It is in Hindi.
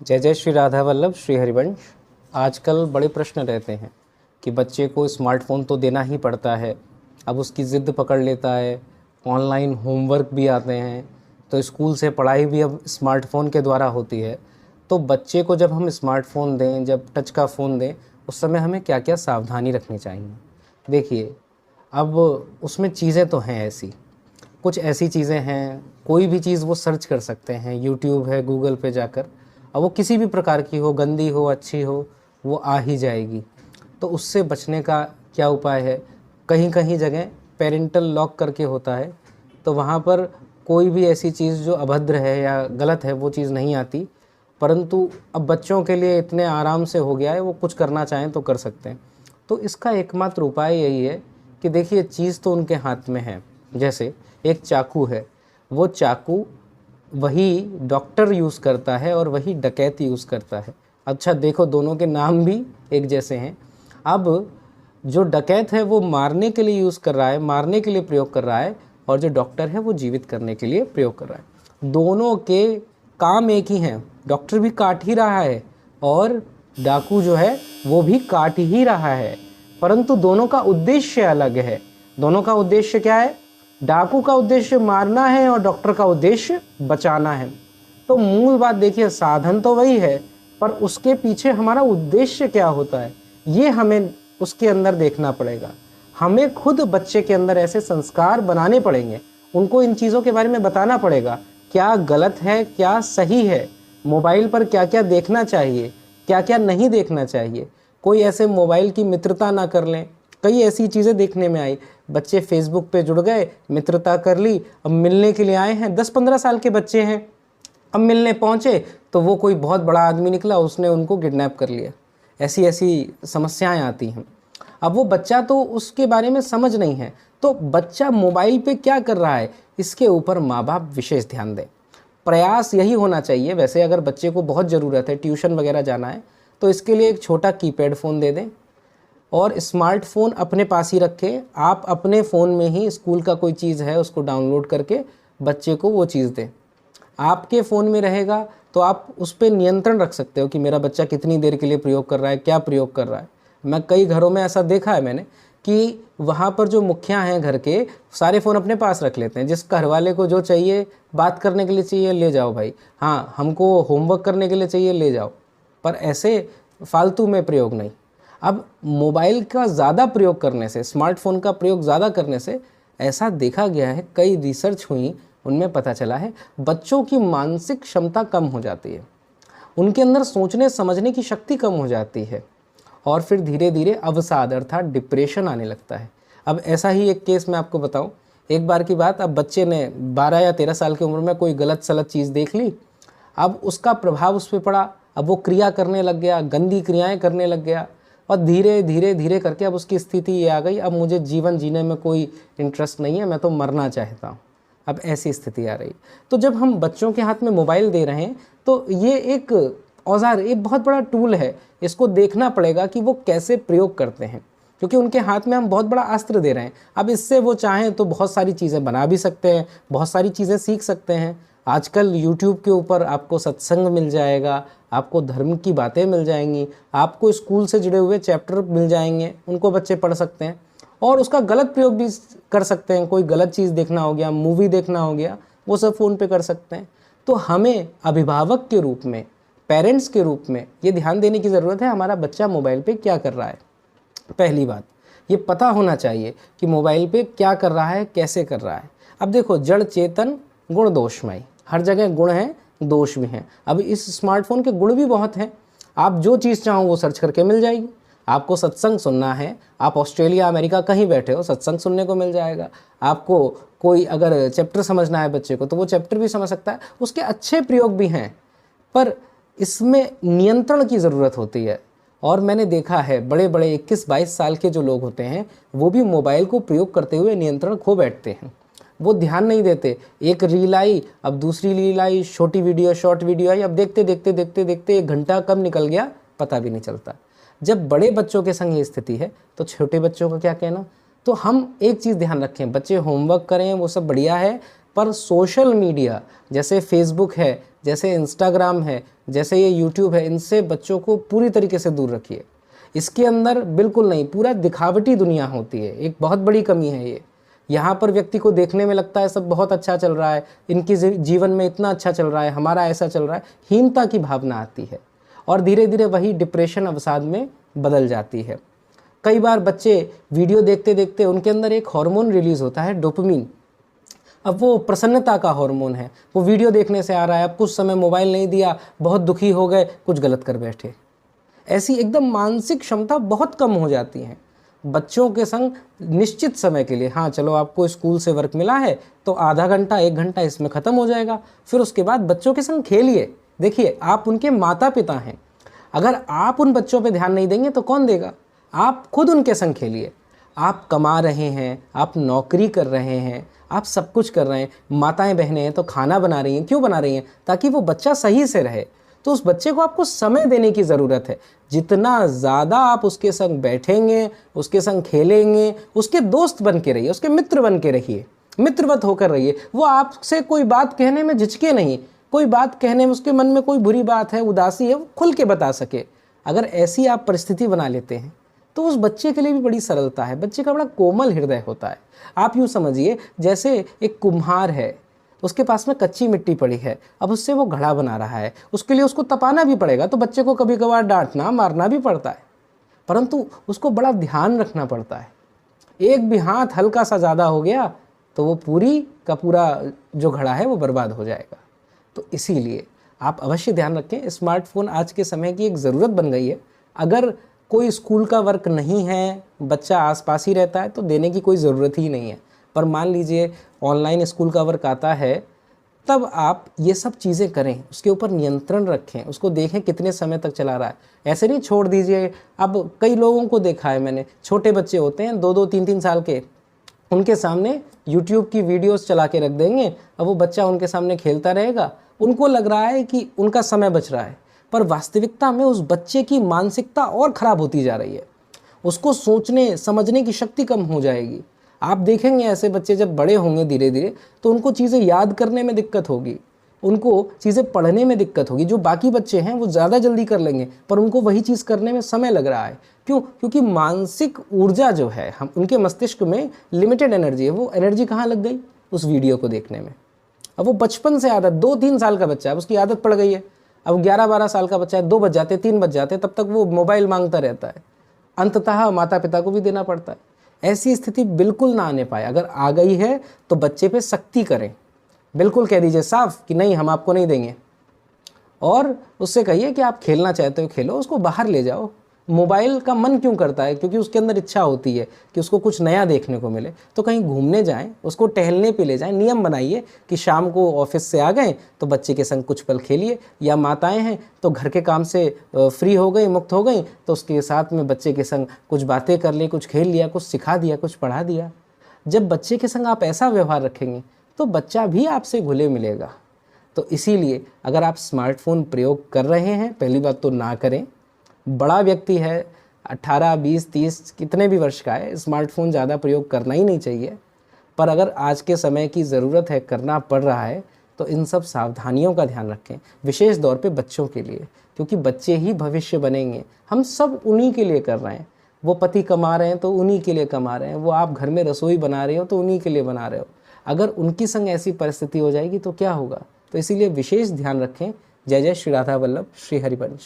जय जय श्री राधा वल्लभ श्री हरिवंश। आजकल बड़े प्रश्न रहते हैं कि बच्चे को स्मार्टफ़ोन तो देना ही पड़ता है। अब उसकी ज़िद पकड़ लेता है, ऑनलाइन होमवर्क भी आते हैं, तो स्कूल से पढ़ाई भी अब स्मार्टफ़ोन के द्वारा होती है। तो बच्चे को जब हम स्मार्टफ़ोन दें, जब टच का फ़ोन दें, उस समय हमें क्या क्या सावधानी रखनी चाहिए। देखिए, अब उसमें चीज़ें तो हैं ऐसी, कुछ ऐसी चीज़ें हैं, कोई भी चीज़ वो सर्च कर सकते हैं, यूट्यूब है, गूगल पे जाकर। अब वो किसी भी प्रकार की हो, गंदी हो, अच्छी हो, वो आ ही जाएगी। तो उससे बचने का क्या उपाय है? कहीं-कहीं जगह पैरेंटल लॉक करके होता है, तो वहाँ पर कोई भी ऐसी चीज़ जो अभद्र है या गलत है, वो चीज़ नहीं आती। परंतु अब बच्चों के लिए इतने आराम से हो गया है, वो कुछ करना चाहें तो कर सकते हैं। तो इसका एकमात्र उपाय यही है कि देखिए, चीज़ तो उनके हाथ में है। जैसे एक चाकू है, वो चाकू वही डॉक्टर यूज़ करता है और वही डकैत यूज़ करता है। अच्छा देखो, दोनों के नाम भी एक जैसे हैं। अब जो डकैत है वो मारने के लिए यूज़ कर रहा है, मारने के लिए प्रयोग कर रहा है, और जो डॉक्टर है वो जीवित करने के लिए प्रयोग कर रहा है। दोनों के काम एक ही हैं। डॉक्टर भी काट ही रहा है और डाकू जो है वो भी काट ही रहा है, परंतु दोनों का उद्देश्य अलग है। दोनों का उद्देश्य क्या है? डाकू का उद्देश्य मारना है और डॉक्टर का उद्देश्य बचाना है। तो मूल बात देखिए, साधन तो वही है, पर उसके पीछे हमारा उद्देश्य क्या होता है, ये हमें उसके अंदर देखना पड़ेगा। हमें खुद बच्चे के अंदर ऐसे संस्कार बनाने पड़ेंगे, उनको इन चीज़ों के बारे में बताना पड़ेगा, क्या गलत है, क्या सही है, मोबाइल पर क्या क्या देखना चाहिए, क्या क्या नहीं देखना चाहिए। कोई ऐसे मोबाइल की मित्रता ना कर लें। कई ऐसी चीज़ें देखने में आई, बच्चे फेसबुक पे जुड़ गए, मित्रता कर ली, अब मिलने के लिए आए हैं, 10-15 साल के बच्चे हैं। अब मिलने पहुँचे तो वो कोई बहुत बड़ा आदमी निकला, उसने उनको किडनैप कर लिया। ऐसी ऐसी समस्याएं आती हैं। अब वो बच्चा तो उसके बारे में समझ नहीं है, तो बच्चा मोबाइल पे क्या कर रहा है, इसके ऊपर माँ बाप विशेष ध्यान दें। प्रयास यही होना चाहिए। वैसे अगर बच्चे को बहुत ज़रूरत है, ट्यूशन वगैरह जाना है, तो इसके लिए एक छोटा कीपैड फ़ोन दे दें और स्मार्टफ़ोन अपने पास ही रखें। आप अपने फ़ोन में ही स्कूल का कोई चीज़ है उसको डाउनलोड करके बच्चे को वो चीज़ दें। आपके फ़ोन में रहेगा तो आप उस पे नियंत्रण रख सकते हो कि मेरा बच्चा कितनी देर के लिए प्रयोग कर रहा है, क्या प्रयोग कर रहा है। मैं कई घरों में ऐसा देखा है मैंने कि वहाँ पर जो मुखिया हैं घर के, सारे फ़ोन अपने पास रख लेते हैं। जिस घर वाले को जो चाहिए, बात करने के लिए चाहिए, ले जाओ भाई, हाँ हमको होमवर्क करने के लिए चाहिए, ले जाओ, पर ऐसे फालतू में प्रयोग नहीं। अब मोबाइल का ज़्यादा प्रयोग करने से, स्मार्टफ़ोन का प्रयोग ज़्यादा करने से ऐसा देखा गया है, कई रिसर्च हुई, उनमें पता चला है बच्चों की मानसिक क्षमता कम हो जाती है, उनके अंदर सोचने समझने की शक्ति कम हो जाती है, और फिर धीरे धीरे अवसाद अर्थात डिप्रेशन आने लगता है। अब ऐसा ही एक केस मैं आपको बताऊं। एक बार की बात, अब बच्चे ने 12 या 13 साल की उम्र में कोई गलत सलत चीज़ देख ली। अब उसका प्रभाव उस पर पड़ा, अब वो क्रिया करने लग गया, गंदी क्रियाएं करने लग गया, और धीरे धीरे धीरे करके अब उसकी स्थिति ये आ गई, अब मुझे जीवन जीने में कोई इंटरेस्ट नहीं है, मैं तो मरना चाहता हूँ। अब ऐसी स्थिति आ रही। तो जब हम बच्चों के हाथ में मोबाइल दे रहे हैं तो ये एक औजार, एक बहुत बड़ा टूल है, इसको देखना पड़ेगा कि वो कैसे प्रयोग करते हैं, क्योंकि उनके हाथ में हम बहुत बड़ा अस्त्र दे रहे हैं। अब इससे वो चाहें तो बहुत सारी चीज़ें बना भी सकते हैं, बहुत सारी चीज़ें सीख सकते हैं। आजकल YouTube के ऊपर आपको सत्संग मिल जाएगा, आपको धर्म की बातें मिल जाएंगी, आपको स्कूल से जुड़े हुए चैप्टर मिल जाएंगे, उनको बच्चे पढ़ सकते हैं और उसका गलत प्रयोग भी कर सकते हैं। कोई गलत चीज़ देखना हो गया, मूवी देखना हो गया, वो सब फ़ोन पे कर सकते हैं। तो हमें अभिभावक के रूप में, पेरेंट्स के रूप में ये ध्यान देने की ज़रूरत है, हमारा बच्चा मोबाइल पे क्या कर रहा है। पहली बात, ये पता होना चाहिए कि मोबाइल पे क्या कर रहा है, कैसे कर रहा है। अब देखो, जड़ चेतन गुण दोषमय, हर जगह गुण हैं, दोष भी हैं। अब इस स्मार्टफोन के गुण भी बहुत हैं। आप जो चीज़ चाहो वो सर्च करके मिल जाएगी। आपको सत्संग सुनना है, आप ऑस्ट्रेलिया अमेरिका कहीं बैठे हो, सत्संग सुनने को मिल जाएगा। आपको कोई अगर चैप्टर समझना है बच्चे को, तो वो चैप्टर भी समझ सकता है। उसके अच्छे प्रयोग भी हैं, पर इसमें नियंत्रण की ज़रूरत होती है। और मैंने देखा है बड़े बड़े 21-22 साल के जो लोग होते हैं, वो भी मोबाइल को प्रयोग करते हुए नियंत्रण खो बैठते हैं। वो ध्यान नहीं देते, एक रील आई, अब दूसरी रील आई, छोटी वीडियो, शॉर्ट वीडियो आई, अब देखते देखते देखते देखते 1 घंटा कब निकल गया पता भी नहीं चलता। जब बड़े बच्चों के संग ये स्थिति है तो छोटे बच्चों का क्या कहना। तो हम एक चीज़ ध्यान रखें, बच्चे होमवर्क करें वो सब बढ़िया है, पर सोशल मीडिया जैसे फेसबुक है, जैसे इंस्टाग्राम है, जैसे ये यूट्यूब है, इनसे बच्चों को पूरी तरीके से दूर रखिए। इसके अंदर बिल्कुल नहीं, पूरा दिखावटी दुनिया होती है, एक बहुत बड़ी कमी है ये। यहाँ पर व्यक्ति को देखने में लगता है सब बहुत अच्छा चल रहा है, इनकी जीवन में इतना अच्छा चल रहा है, हमारा ऐसा चल रहा है, हीनता की भावना आती है और धीरे धीरे वही डिप्रेशन अवसाद में बदल जाती है। कई बार बच्चे वीडियो देखते देखते उनके अंदर एक हार्मोन रिलीज़ होता है, डोपामिन। अब वो प्रसन्नता का हार्मोन है, वो वीडियो देखने से आ रहा है। अब कुछ समय मोबाइल नहीं दिया, बहुत दुखी हो गए, कुछ गलत कर बैठे। ऐसी एकदम मानसिक क्षमता बहुत कम हो जाती है। बच्चों के संग निश्चित समय के लिए, हाँ चलो आपको स्कूल से वर्क मिला है तो आधा घंटा 1 घंटा इसमें ख़त्म हो जाएगा, फिर उसके बाद बच्चों के संग खेलिए। देखिए, आप उनके माता पिता हैं, अगर आप उन बच्चों पे ध्यान नहीं देंगे तो कौन देगा? आप खुद उनके संग खेलिए। आप कमा रहे हैं, आप नौकरी कर रहे हैं, आप सब कुछ कर रहे हैं, माताएं बहनें हैं तो खाना बना रही हैं, क्यों बना रही हैं? ताकि वो बच्चा सही से रहे। तो उस बच्चे को आपको समय देने की ज़रूरत है। जितना ज़्यादा आप उसके संग बैठेंगे, उसके संग खेलेंगे, उसके दोस्त बन के रहिए, उसके मित्र बन के रहिए, मित्रवत होकर रहिए। वो आपसे कोई बात कहने में झिझके नहीं, कोई बात कहने में, उसके मन में कोई बुरी बात है, उदासी है, वो खुल के बता सके। अगर ऐसी आप परिस्थिति बना लेते हैं तो उस बच्चे के लिए भी बड़ी सरलता है। बच्चे का बड़ा कोमल हृदय होता है। आप यूँ समझिए, जैसे एक कुम्हार है, उसके पास में कच्ची मिट्टी पड़ी है, अब उससे वो घड़ा बना रहा है, उसके लिए उसको तपाना भी पड़ेगा, तो बच्चे को कभी कभार डांटना मारना भी पड़ता है, परंतु उसको बड़ा ध्यान रखना पड़ता है। एक भी हाथ हल्का सा ज़्यादा हो गया तो वो पूरी का पूरा जो घड़ा है वो बर्बाद हो जाएगा। तो इसीलिए आप अवश्य ध्यान रखें, स्मार्टफोन आज के समय की एक ज़रूरत बन गई है। अगर कोई स्कूल का वर्क नहीं है, बच्चा आसपास ही रहता है, तो देने की कोई ज़रूरत ही नहीं है। पर मान लीजिए ऑनलाइन स्कूल का वर्क आता है, तब आप ये सब चीज़ें करें, उसके ऊपर नियंत्रण रखें, उसको देखें कितने समय तक चला रहा है। ऐसे नहीं छोड़ दीजिए। अब कई लोगों को देखा है मैंने, छोटे बच्चे होते हैं 2-2, 3-3 साल के, उनके सामने यूट्यूब की वीडियोस चला के रख देंगे। अब वो बच्चा उनके सामने खेलता रहेगा, उनको लग रहा है कि उनका समय बच रहा है, पर वास्तविकता में उस बच्चे की मानसिकता और ख़राब होती जा रही है। उसको सोचने समझने की शक्ति कम हो जाएगी। आप देखेंगे ऐसे बच्चे जब बड़े होंगे धीरे धीरे, तो उनको चीज़ें याद करने में दिक्कत होगी, उनको चीज़ें पढ़ने में दिक्कत होगी। जो बाकी बच्चे हैं वो ज़्यादा जल्दी कर लेंगे, पर उनको वही चीज़ करने में समय लग रहा है। क्यों? क्योंकि मानसिक ऊर्जा जो है, हम उनके मस्तिष्क में लिमिटेड एनर्जी है, वो एनर्जी कहाँ लग गई? उस वीडियो को देखने में। अब वो बचपन से आदत, 2-3 साल का बच्चा है, उसकी आदत पड़ गई है। अब 11-12 साल का बच्चा है, 2 बज जाते, 3 बज जाते, तब तक वो मोबाइल मांगता रहता है। अंततः माता पिता को भी देना पड़ता है। ऐसी स्थिति बिल्कुल ना आने पाए। अगर आ गई है तो बच्चे पे सख्ती करें, बिल्कुल कह दीजिए साफ कि नहीं, हम आपको नहीं देंगे। और उससे कहिए कि आप खेलना चाहते हो खेलो, उसको बाहर ले जाओ। मोबाइल का मन क्यों करता है? क्योंकि उसके अंदर इच्छा होती है कि उसको कुछ नया देखने को मिले। तो कहीं घूमने जाएं, उसको टहलने पे ले जाएं। नियम बनाइए कि शाम को ऑफिस से आ गए तो बच्चे के संग कुछ पल खेलिए, या माताएं हैं तो घर के काम से फ्री हो गई, मुक्त हो गई, तो उसके साथ में बच्चे के संग कुछ बातें कर ली, कुछ खेल लिया, कुछ सिखा दिया, कुछ पढ़ा दिया। जब बच्चे के संग आप ऐसा व्यवहार रखेंगे तो बच्चा भी आपसे घुले मिलेगा। तो इसीलिए अगर आप स्मार्टफोन प्रयोग कर रहे हैं, पहली बात तो ना करें। बड़ा व्यक्ति है, 18, 20, 30 कितने भी वर्ष का है, स्मार्टफोन ज़्यादा प्रयोग करना ही नहीं चाहिए। पर अगर आज के समय की ज़रूरत है, करना पड़ रहा है, तो इन सब सावधानियों का ध्यान रखें, विशेष तौर पे बच्चों के लिए, क्योंकि बच्चे ही भविष्य बनेंगे। हम सब उन्हीं के लिए कर रहे हैं। वो पति कमा रहे हैं तो उन्हीं के लिए कमा रहे हैं, वो आप घर में रसोई बना रहे हो तो उन्हीं के लिए बना रहे हो। अगर उनकी संग ऐसी परिस्थिति हो जाएगी तो क्या होगा? तो इसीलिए विशेष ध्यान रखें। जय जय श्री राधा वल्लभ, श्री हरिवंश।